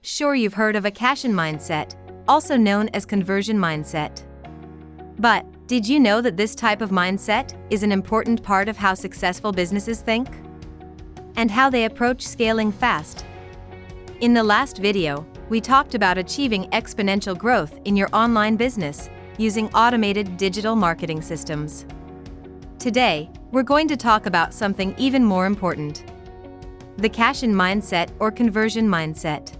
Sure, you've heard of a cash-in mindset, also known as conversion mindset. But did you know that this type of mindset is an important part of how successful businesses think? And how they approach scaling fast? In the last video, we talked about achieving exponential growth in your online business using automated digital marketing systems. Today, we're going to talk about something even more important: the cash-in mindset or conversion mindset.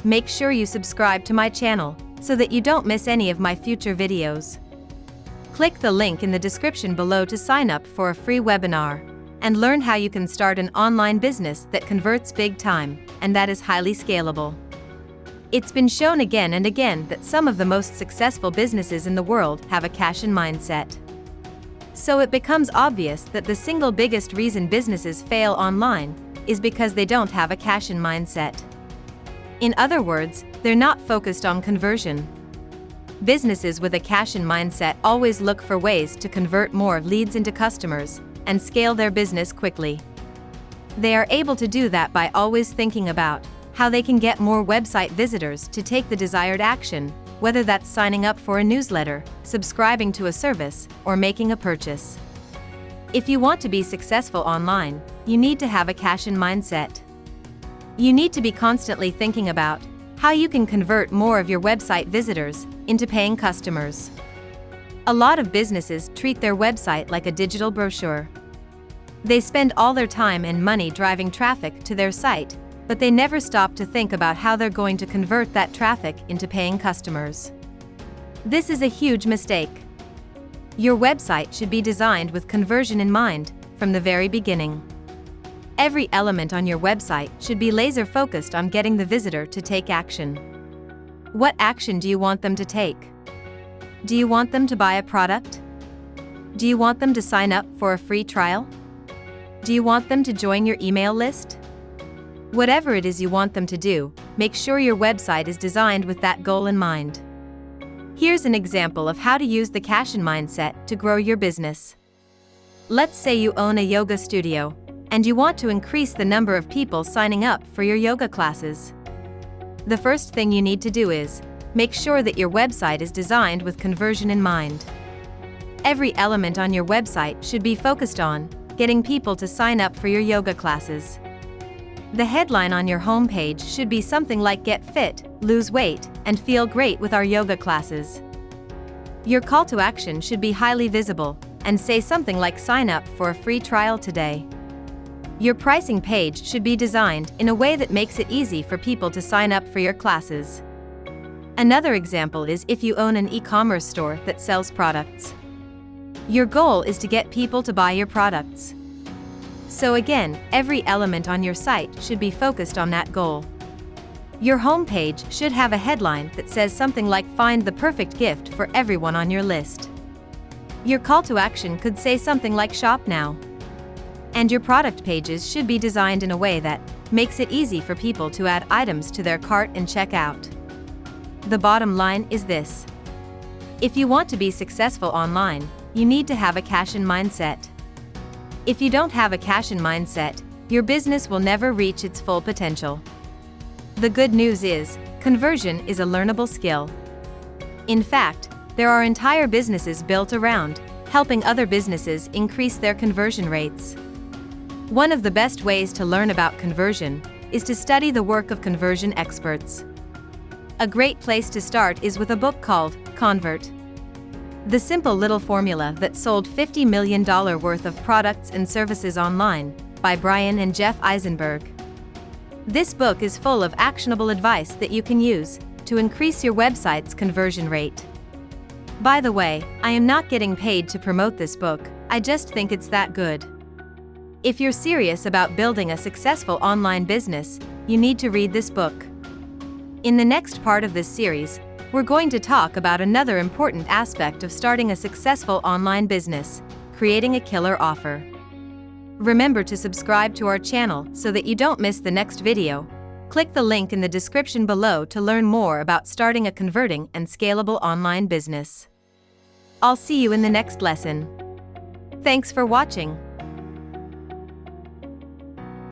Make sure you subscribe to my channel so that you don't miss any of my future videos. Click the link in the description below to sign up for a free webinar and learn how you can start an online business that converts big time and that is highly scalable. It's been shown again and again that some of the most successful businesses in the world have a cash-in mindset. So it becomes obvious that the single biggest reason businesses fail online is because they don't have a cash-in mindset. In other words, they're not focused on conversion. Businesses with a cash-in mindset always look for ways to convert more leads into customers and scale their business quickly. They are able to do that by always thinking about how they can get more website visitors to take the desired action, whether that's signing up for a newsletter, subscribing to a service, or making a purchase. If you want to be successful online, you need to have a cash-in mindset. You need to be constantly thinking about how you can convert more of your website visitors into paying customers. A lot of businesses treat their website like a digital brochure. They spend all their time and money driving traffic to their site, but they never stop to think about how they're going to convert that traffic into paying customers. This is a huge mistake. Your website should be designed with conversion in mind from the very beginning. Every element on your website should be laser-focused on getting the visitor to take action. What action do you want them to take? Do you want them to buy a product? Do you want them to sign up for a free trial? Do you want them to join your email list? Whatever it is you want them to do, make sure your website is designed with that goal in mind. Here's an example of how to use the cash-in mindset to grow your business. Let's say you own a yoga studio, and you want to increase the number of people signing up for your yoga classes. The first thing you need to do is make sure that your website is designed with conversion in mind. Every element on your website should be focused on getting people to sign up for your yoga classes. The headline on your homepage should be something like "Get fit, lose weight, and feel great with our yoga classes." Your call to action should be highly visible and say something like "Sign up for a free trial today." Your pricing page should be designed in a way that makes it easy for people to sign up for your classes. Another example is if you own an e-commerce store that sells products. Your goal is to get people to buy your products. So again, every element on your site should be focused on that goal. Your homepage should have a headline that says something like "Find the perfect gift for everyone on your list." Your call to action could say something like "Shop now." And your product pages should be designed in a way that makes it easy for people to add items to their cart and check out. The bottom line is this: if you want to be successful online, you need to have a cash-in mindset. If you don't have a cash-in mindset, your business will never reach its full potential. The good news is, conversion is a learnable skill. In fact, there are entire businesses built around helping other businesses increase their conversion rates. One of the best ways to learn about conversion is to study the work of conversion experts. A great place to start is with a book called Convert: The Simple Little Formula That Sold $50 million Worth of Products and Services Online, by Brian and Jeff Eisenberg. This book is full of actionable advice that you can use to increase your website's conversion rate. By the way, I am not getting paid to promote this book, I just think it's that good. If you're serious about building a successful online business, you need to read this book. In the next part of this series, we're going to talk about another important aspect of starting a successful online business: creating a killer offer. Remember to subscribe to our channel so that you don't miss the next video. Click the link in the description below to learn more about starting a converting and scalable online business. I'll see you in the next lesson. Thanks for watching.